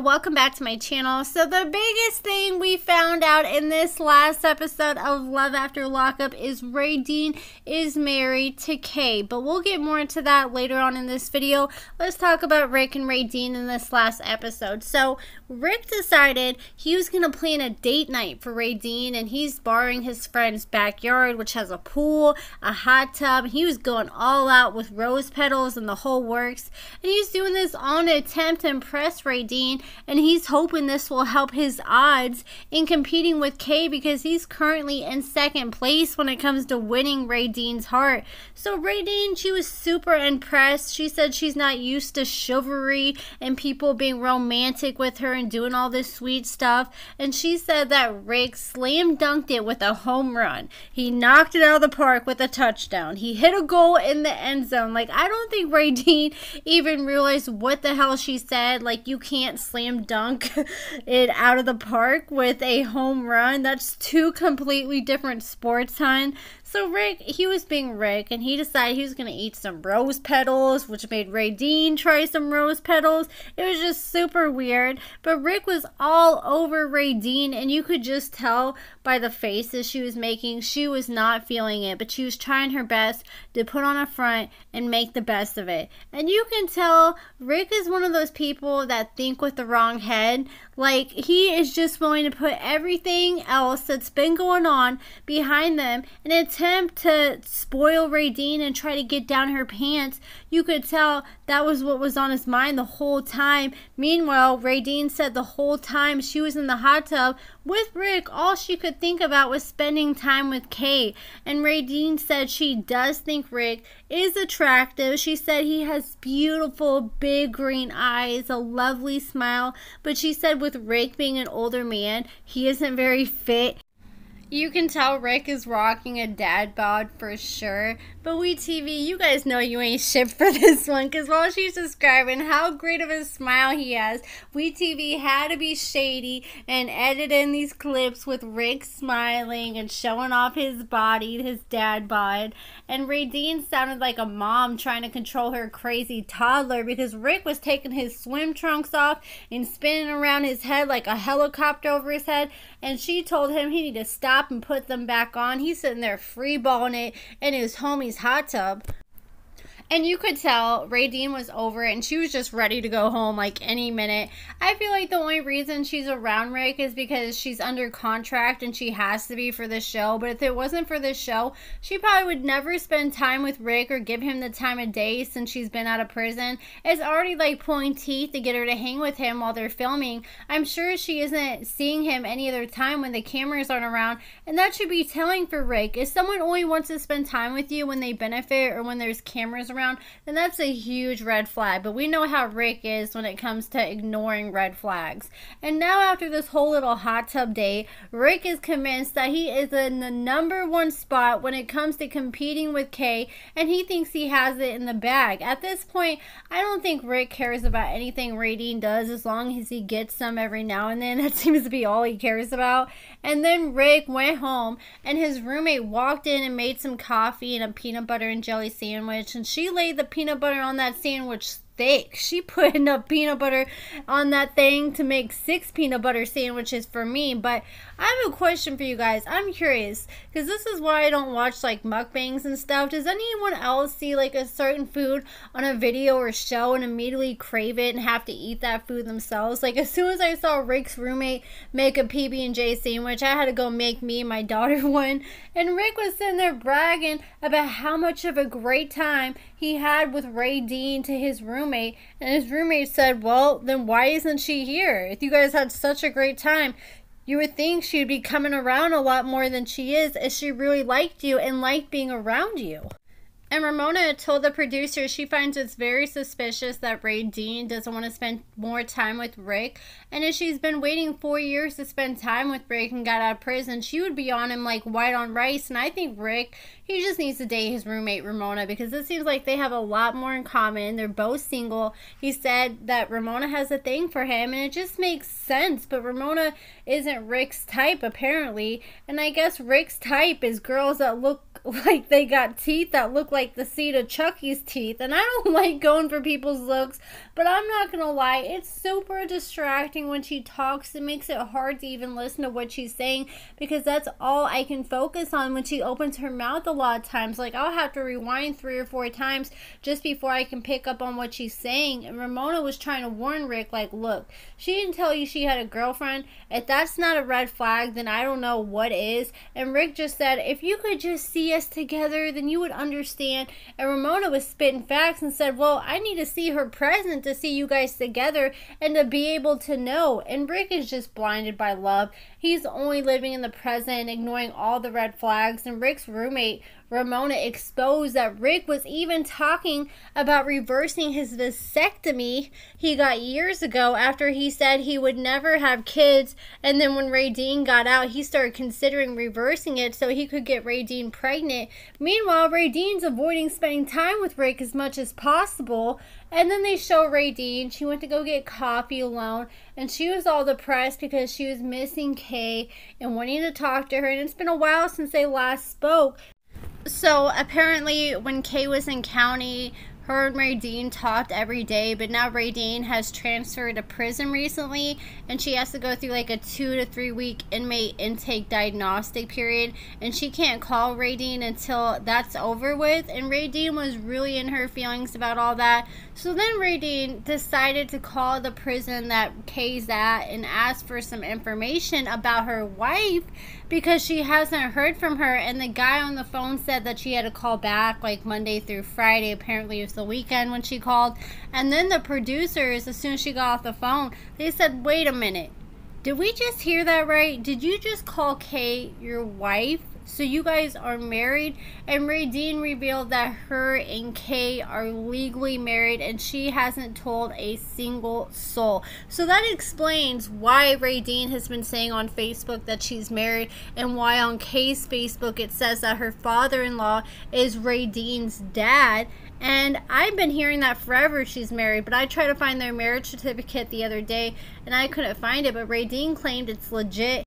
welcome back to my channel. So the biggest thing we found out in this last episode of Love After Lockup is Raydean is married to Kay, but we'll get more into that later on in this video. Let's talk about Rick and Raydean in this last episode. So Rick decided he was going to plan a date night for Raydean, and he's borrowing his friend's backyard, which has a pool, a hot tub. He was going all out with rose petals and the whole works, and he's doing this on an attempt to impress Raydean, and he's hoping this will help his odds in competing with Kay, because he's currently in second place when it comes to winning Raydean's heart. So Raydean, she was super impressed. She said she's not used to chivalry and people being romantic with her and doing all this sweet stuff, and she said that Rick slam dunked it with a home run. He knocked it out of the park with a touchdown. He hit a goal in the end zone. Like, I don't think Raydean even realized what the hell she said. Like, you can't slam dunk it out of the park with a home run. That's two completely different sports, hon. So Rick, he was being Rick, and he decided he was going to eat some rose petals, which made Raydean try some rose petals. It was just super weird. But Rick was all over Raydean, and you could just tell by the faces she was making, she was not feeling it. But she was trying her best to put on a front and make the best of it. And you can tell Rick is one of those people that think with the wrong head. Like, he is just willing to put everything else that's been going on behind them in an attempt to spoil Raydean and try to get down her pants. You could tell that was what was on his mind the whole time. Meanwhile, Raydean said the whole time she was in the hot tub with Rick, all she could think about was spending time with Kay. And Raydean said she does think Rick is attractive. She said he has beautiful big green eyes, a lovely smile, but she said with Rick being an older man, he isn't very fit. You can tell Rick is rocking a dad bod for sure. But Wetv, you guys know you ain't shit for this one, because while she's describing how great of a smile he has, Wetv had to be shady and edit in these clips with Rick smiling and showing off his body, his dad bod. And Raydean sounded like a mom trying to control her crazy toddler, because Rick was taking his swim trunks off and spinning around his head like a helicopter over his head, and she told him he needed to stop and put them back on. He's sitting there freeballing it in his homie's hot tub. And you could tell Raydean was over it, and she was just ready to go home like any minute. I feel like the only reason she's around Rick is because she's under contract and she has to be for this show. But if it wasn't for this show, she probably would never spend time with Rick or give him the time of day since she's been out of prison. It's already like pulling teeth to get her to hang with him while they're filming. I'm sure she isn't seeing him any other time when the cameras aren't around, and that should be telling for Rick. If someone only wants to spend time with you when they benefit or when there's cameras around, then that's a huge red flag. But we know how Rick is when it comes to ignoring red flags. And now after this whole little hot tub date, Rick is convinced that he is in the #1 spot when it comes to competing with Kay, and he thinks he has it in the bag. At this point, I don't think Rick cares about anything Raydean does as long as he gets some every now and then. That seems to be all he cares about. And then Rick went home, and his roommate walked in and made some coffee and a peanut butter and jelly sandwich, and she laid the peanut butter on that sandwich thick. She put enough peanut butter on that thing to make 6 peanut butter sandwiches for me. But I have a question for you guys. I'm curious, because this is why I don't watch like mukbangs and stuff. Does anyone else see like a certain food on a video or show and immediately crave it and have to eat that food themselves? Like, as soon as I saw Rick's roommate make a PB&J sandwich, I had to go make me and my daughter one. And Rick was sitting there bragging about how much of a great time he had with Raydean to his roommate, and his roommate said, well, then why isn't she here? If you guys had such a great time, you would think she'd be coming around a lot more than she is, if she really liked you and liked being around you. And Ramona told the producer she finds it very suspicious that Raydean doesn't want to spend more time with Rick. And if she's been waiting 4 years to spend time with Rick and got out of prison, she would be on him like white on rice. And I think Rick, he just needs to date his roommate Ramona, because it seems like they have a lot more in common. They're both single. He said that Ramona has a thing for him, and it just makes sense. But Ramona isn't Rick's type, apparently. And I guess Rick's type is girls that look like they got teeth that look like the seed of Chucky's teeth. And I don't like going for people's looks, but I'm not gonna lie, it's super distracting when she talks. It makes it hard to even listen to what she's saying, because that's all I can focus on when she opens her mouth a lot of times. Like, I'll have to rewind 3 or 4 times just before I can pick up on what she's saying. And Ramona was trying to warn Rick, like, look, she didn't tell you she had a girlfriend. If that's not a red flag, then I don't know what is. And Rick just said, if you could just see us together, then you would understand. And Ramona was spitting facts and said, well, I need to see her present to see you guys together and to be able to know. And Rick is just blinded by love. He's only living in the present, ignoring all the red flags. And Rick's roommate, Ramona, exposed that Rick was even talking about reversing his vasectomy he got years ago after he said he would never have kids. And then when Raydean got out, he started considering reversing it so he could get Raydean pregnant. Meanwhile, Raydean's avoiding spending time with Rick as much as possible. And then they show Raydean. She went to go get coffee alone, and she was all depressed because she was missing Kay and wanting to talk to her. And it's been a while since they last spoke. So apparently when Kay was in county, her and Raydean talked every day, but now Raydean has transferred to prison recently, and she has to go through like a 2 to 3 week inmate intake diagnostic period, and she can't call Raydean until that's over with. And Raydean was really in her feelings about all that. So then Raydean decided to call the prison that Kay's at and ask for some information about her wife, because she hasn't heard from her. And the guy on the phone said that she had to call back like Monday through Friday. Apparently it was the weekend when she called. And then the producers, as soon as she got off the phone, they said, wait a minute, did we just hear that right? Did you just call Kay your wife? So you guys are married? And Raydean revealed that her and Kay are legally married, and she hasn't told a single soul. So that explains why Raydean has been saying on Facebook that she's married, and why on Kay's Facebook it says that her father-in-law is Raydean's dad. And I've been hearing that forever she's married, but I tried to find their marriage certificate the other day and I couldn't find it, but Raydean claimed it's legit.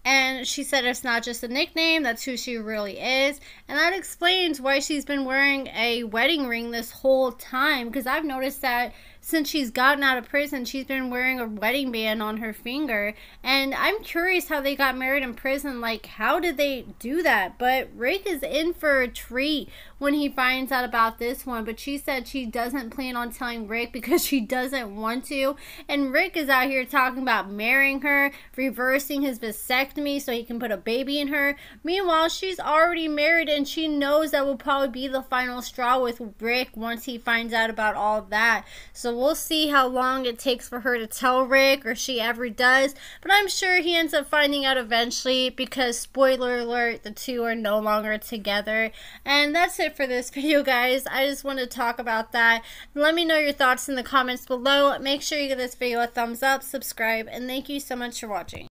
And she said it's not just a nickname, that's who she really is. And that explains why she's been wearing a wedding ring this whole time, because I've noticed that since she's gotten out of prison, she's been wearing a wedding band on her finger. And I'm curious how they got married in prison. Like, how did they do that? But Rick is in for a treat when he finds out about this one. But she said she doesn't plan on telling Rick because she doesn't want to. And Rick is out here talking about marrying her, reversing his vasectomy so he can put a baby in her. Meanwhile, she's already married, and she knows that will probably be the final straw with Rick once he finds out about all of that. So we'll see how long it takes for her to tell Rick, or if she ever does. But I'm sure he ends up finding out eventually, because spoiler alert, the two are no longer together. And that's it for this video, guys. I just want to talk about that. Let me know your thoughts in the comments below. Make sure you give this video a thumbs up, subscribe, and thank you so much for watching.